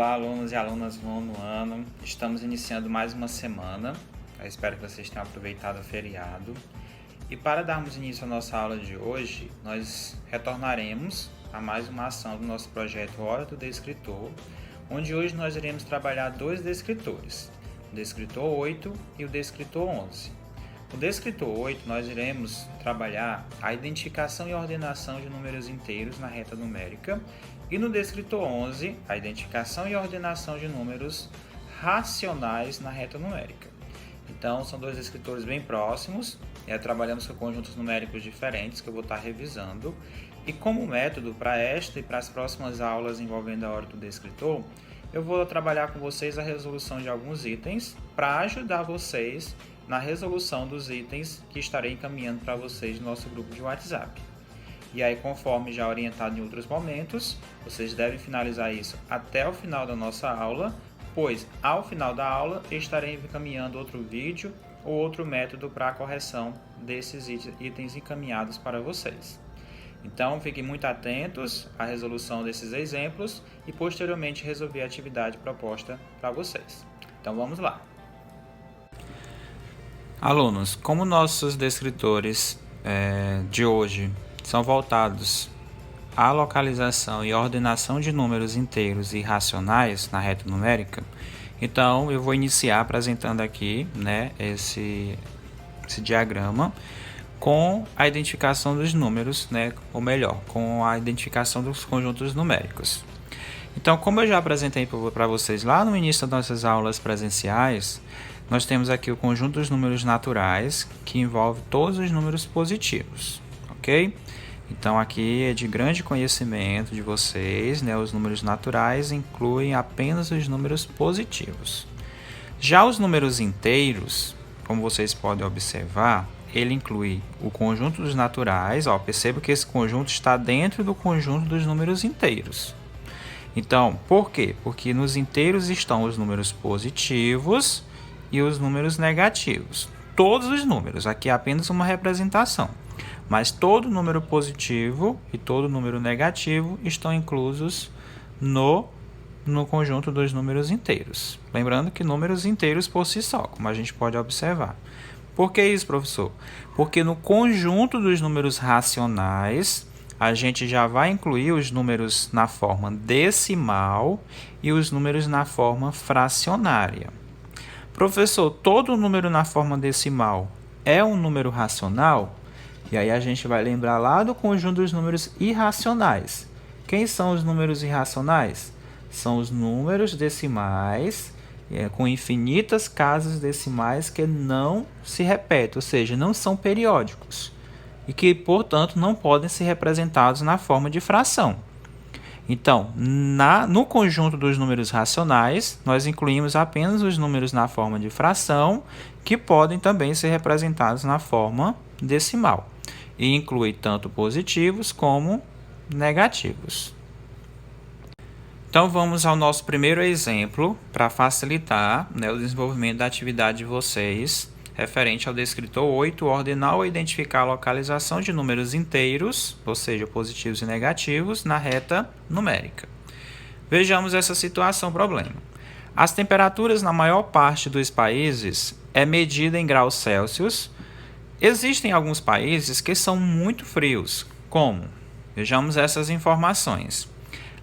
Olá, alunos e alunas do nono ano. Estamos iniciando mais uma semana. Eu espero que vocês tenham aproveitado o feriado. E para darmos início à nossa aula de hoje, nós retornaremos a mais uma ação do nosso projeto Hora do Descritor, onde hoje nós iremos trabalhar dois descritores, o descritor 8 e o descritor 11. No descritor 8, nós iremos trabalhar a identificação e ordenação de números inteiros na reta numérica, e no descritor 11, a identificação e ordenação de números racionais na reta numérica. Então, são dois descritores bem próximos, trabalhamos com conjuntos numéricos diferentes que eu vou estar revisando. E como método para esta e para as próximas aulas envolvendo a hora do descritor, eu vou trabalhar com vocês a resolução de alguns itens para ajudar vocês na resolução dos itens que estarei encaminhando para vocês no nosso grupo de WhatsApp. E aí, conforme já orientado em outros momentos, vocês devem finalizar isso até o final da nossa aula, pois ao final da aula estarei encaminhando outro vídeo ou outro método para a correção desses itens encaminhados para vocês. Então, fiquem muito atentos à resolução desses exemplos e posteriormente resolver a atividade proposta para vocês. Então, vamos lá. Alunos, como nossos descritores de hoje são voltados à localização e ordenação de números inteiros e racionais na reta numérica, então eu vou iniciar apresentando aqui esse diagrama com a identificação dos números, ou melhor, com a identificação dos conjuntos numéricos. Então, como eu já apresentei para vocês lá no início das nossas aulas presenciais, nós temos aqui o conjunto dos números naturais, que envolve todos os números positivos, ok? Então, aqui é de grande conhecimento de vocês, os números naturais incluem apenas os números positivos. Já os números inteiros, como vocês podem observar, ele inclui o conjunto dos naturais, perceba que esse conjunto está dentro do conjunto dos números inteiros. Então, por quê? Porque nos inteiros estão os números positivos e os números negativos. Todos os números, aqui é apenas uma representação, mas todo número positivo e todo número negativo estão inclusos no conjunto dos números inteiros. Lembrando que números inteiros por si só, como a gente pode observar. Por que isso, professor? Porque no conjunto dos números racionais, a gente já vai incluir os números na forma decimal e os números na forma fracionária. Professor, todo número na forma decimal é um número racional? E aí a gente vai lembrar lá do conjunto dos números irracionais. Quem são os números irracionais? São os números decimais com infinitas casas decimais que não se repetem, ou seja, não são periódicos e que, portanto, não podem ser representados na forma de fração. Então, no conjunto dos números racionais, nós incluímos apenas os números na forma de fração, que podem também ser representados na forma decimal, e inclui tanto positivos como negativos. Então, vamos ao nosso primeiro exemplo, para facilitar o desenvolvimento da atividade de vocês, referente ao descritor 8, ordenar ou identificar a localização de números inteiros, ou seja, positivos e negativos, na reta numérica. Vejamos essa situação, problema. As temperaturas na maior parte dos países é medida em graus Celsius. Existem alguns países que são muito frios, como? Vejamos essas informações.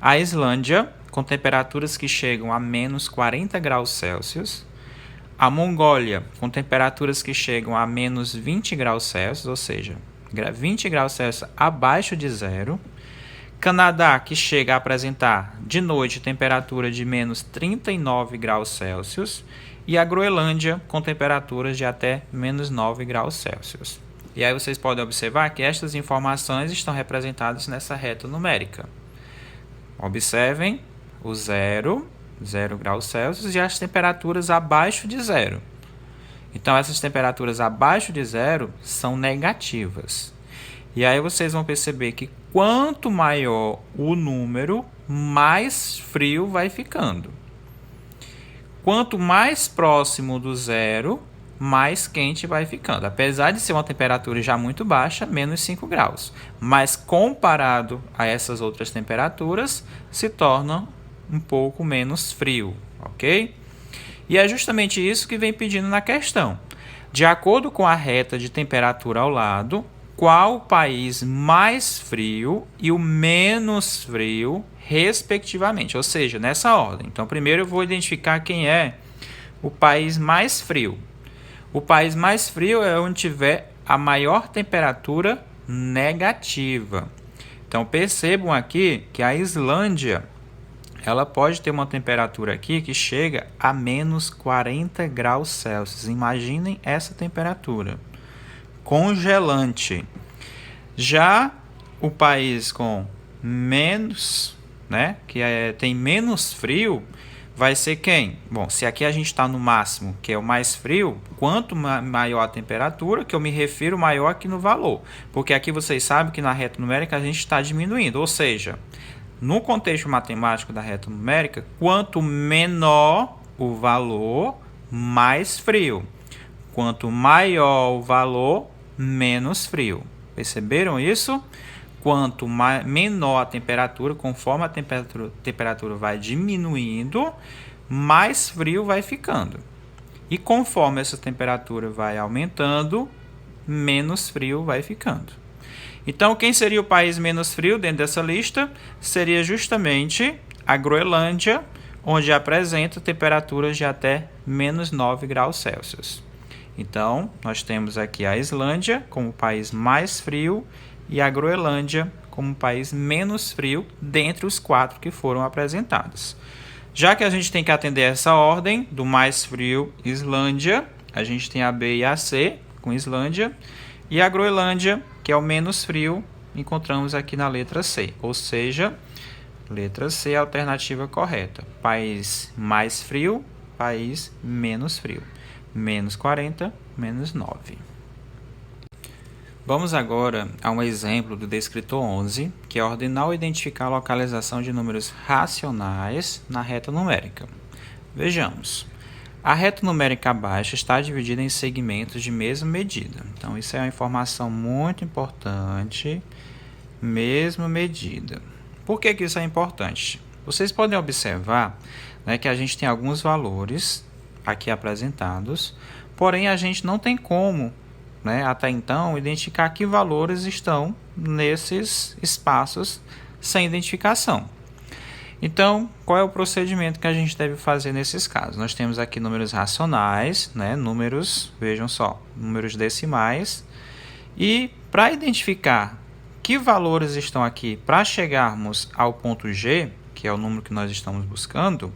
A Islândia, com temperaturas que chegam a menos 40 graus Celsius. A Mongólia, com temperaturas que chegam a menos 20 graus Celsius, ou seja, 20 graus Celsius abaixo de zero. Canadá, que chega a apresentar de noite temperatura de menos 39 graus Celsius. E a Groenlândia, com temperaturas de até menos 9 graus Celsius. E aí vocês podem observar que estas informações estão representadas nessa reta numérica. Observem o 0 graus Celsius, e as temperaturas abaixo de zero. Então, essas temperaturas abaixo de zero são negativas. E aí vocês vão perceber que quanto maior o número, mais frio vai ficando. Quanto mais próximo do zero, mais quente vai ficando. Apesar de ser uma temperatura já muito baixa, menos 5 graus. Mas comparado a essas outras temperaturas, se torna um pouco menos frio, ok? E é justamente isso que vem pedindo na questão. De acordo com a reta de temperatura ao lado, qual o país mais frio e o menos frio, respectivamente, ou seja, nessa ordem. Então, primeiro eu vou identificar quem é o país mais frio. O país mais frio é onde tiver a maior temperatura negativa. Então, percebam aqui que a Islândia, ela pode ter uma temperatura aqui que chega a menos 40 graus Celsius. Imaginem essa temperatura. Congelante. Já o país com menos, tem menos frio, vai ser quem? Bom, se aqui a gente está no máximo, que é o mais frio, quanto maior a temperatura, que eu me refiro maior aqui no valor. Porque aqui vocês sabem que na reta numérica a gente está diminuindo, ou seja, no contexto matemático da reta numérica, quanto menor o valor, mais frio. Quanto maior o valor, menos frio. Perceberam isso? Quanto menor a temperatura, conforme a temperatura vai diminuindo, mais frio vai ficando. E conforme essa temperatura vai aumentando, menos frio vai ficando. Então, quem seria o país menos frio dentro dessa lista? Seria justamente a Groenlândia, onde apresenta temperaturas de até menos 9 graus Celsius. Então, nós temos aqui a Islândia como o país mais frio e a Groenlândia como o país menos frio dentre os 4 que foram apresentados. Já que a gente tem que atender essa ordem do mais frio, Islândia, a gente tem a B e a C com Islândia, e a Groenlândia, que é o menos frio, encontramos aqui na letra C, ou seja, letra C é a alternativa correta. País mais frio, país menos frio. Menos 40, menos 9. Vamos agora a um exemplo do descritor 11, que é ordenar ou identificar a localização de números racionais na reta numérica. Vejamos. A reta numérica abaixo está dividida em segmentos de mesma medida. Então, isso é uma informação muito importante. Mesma medida. Por que isso é importante? Vocês podem observar, que a gente tem alguns valores aqui apresentados, porém a gente não tem como, até então, identificar que valores estão nesses espaços sem identificação. Então, qual é o procedimento que a gente deve fazer nesses casos? Nós temos aqui números racionais, números, vejam só, números decimais, e para identificar que valores estão aqui para chegarmos ao ponto G, que é o número que nós estamos buscando,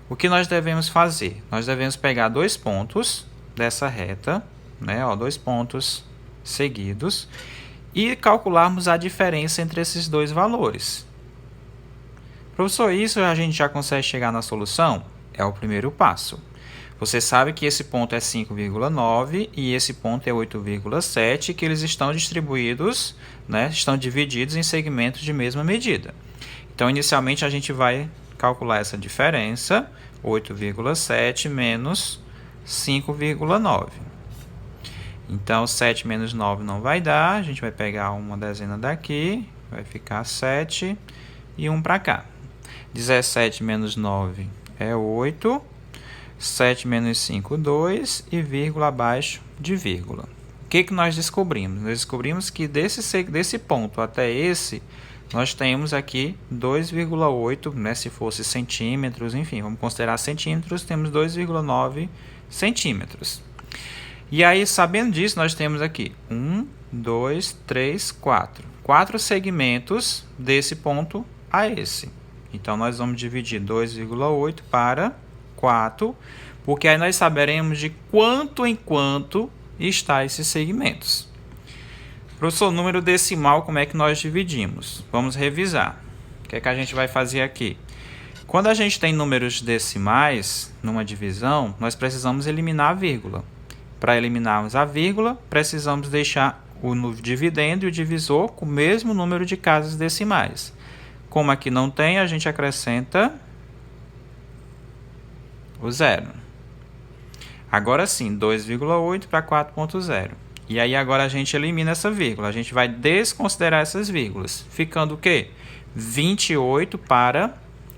o que nós devemos fazer? Nós devemos pegar 2 pontos dessa reta, 2 pontos seguidos, e calcularmos a diferença entre esses 2 valores. Professor, isso a gente já consegue chegar na solução? É o primeiro passo. Você sabe que esse ponto é 5,9 e esse ponto é 8,7, que eles estão distribuídos, estão divididos em segmentos de mesma medida. Então, inicialmente, a gente vai calcular essa diferença, 8,7 menos 5,9. Então, 7 menos 9 não vai dar, a gente vai pegar uma dezena daqui, vai ficar 7 e 1 para cá. 17 menos 9 é 8, 7 menos 5, 2 e vírgula abaixo de vírgula. O que nós descobrimos? Nós descobrimos que desse ponto até esse, nós temos aqui 2,8, se fosse centímetros, enfim, vamos considerar centímetros, temos 2,9 centímetros. E aí, sabendo disso, nós temos aqui 1, 2, 3, 4. 4 segmentos desse ponto a esse. Então, nós vamos dividir 2,8 para 4, porque aí nós saberemos de quanto em quanto está esses segmentos. Professor, número decimal, como é que nós dividimos? Vamos revisar. O que é que a gente vai fazer aqui? Quando a gente tem números decimais numa divisão, nós precisamos eliminar a vírgula. Para eliminarmos a vírgula, precisamos deixar o dividendo e o divisor com o mesmo número de casas decimais. Como aqui não tem, a gente acrescenta o zero. Agora sim, 2,8 para 4,0. E aí agora a gente elimina essa vírgula. A gente vai desconsiderar essas vírgulas. Ficando o quê? 28 para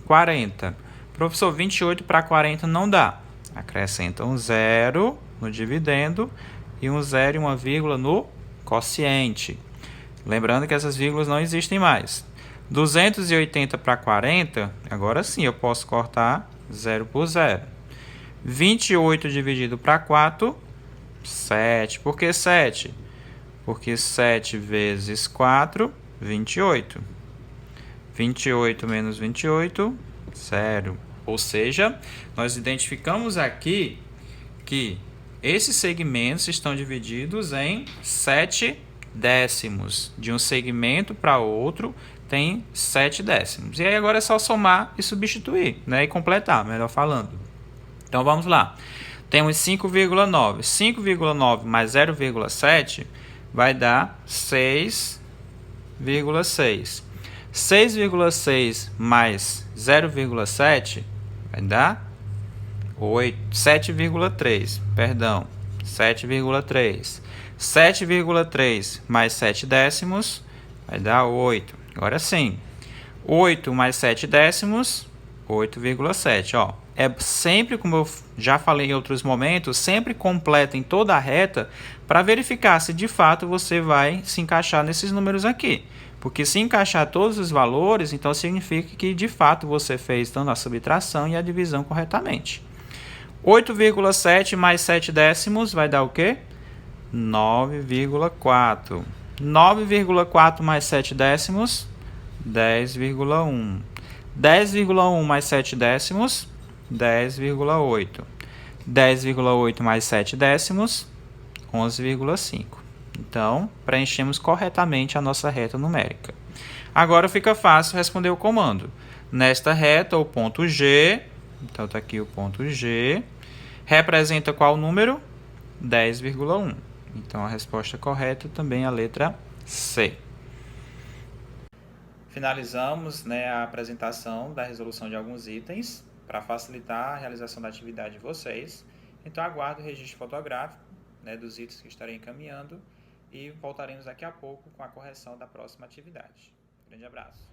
40. Professor, 28 para 40 não dá. Acrescenta um zero no dividendo e um zero e uma vírgula no quociente. Lembrando que essas vírgulas não existem mais. 280 para 40, agora sim eu posso cortar 0 por 0. 28 dividido para 4, 7. Por que 7? Porque 7 vezes 4, 28. 28 menos 28, 0. Ou seja, nós identificamos aqui que esses segmentos estão divididos em 7 décimos. De um segmento para outro tem 7 décimos. E aí agora é só somar e substituir, né? E completar, melhor falando. Então vamos lá. Temos 5,9. 5,9 mais 0,7 vai dar 6,6. 6,6 mais 0,7 vai dar 7,3. Perdão, 7,3. 7,3 mais 7 décimos vai dar 8. Agora sim. 8 mais 7 décimos, 8,7. Ó, é sempre, como eu já falei em outros momentos, sempre completem toda a reta para verificar se de fato você vai se encaixar nesses números aqui. Porque se encaixar todos os valores, então significa que de fato você fez tanto a subtração e a divisão corretamente. 8,7 mais 7 décimos vai dar o quê? 9,4. 9,4 mais 7 décimos, 10,1. 10,1 mais 7 décimos, 10,8. 10,8 mais 7 décimos, 11,5. Então, preenchemos corretamente a nossa reta numérica. Agora fica fácil responder o comando. Nesta reta, o ponto G, então está aqui o ponto G, representa qual número? 10,1. Então, a resposta correta também é a letra C. Finalizamos, né, a apresentação da resolução de alguns itens para facilitar a realização da atividade de vocês. Então, aguardo o registro fotográfico, né, dos itens que estarei encaminhando e voltaremos daqui a pouco com a correção da próxima atividade. Grande abraço!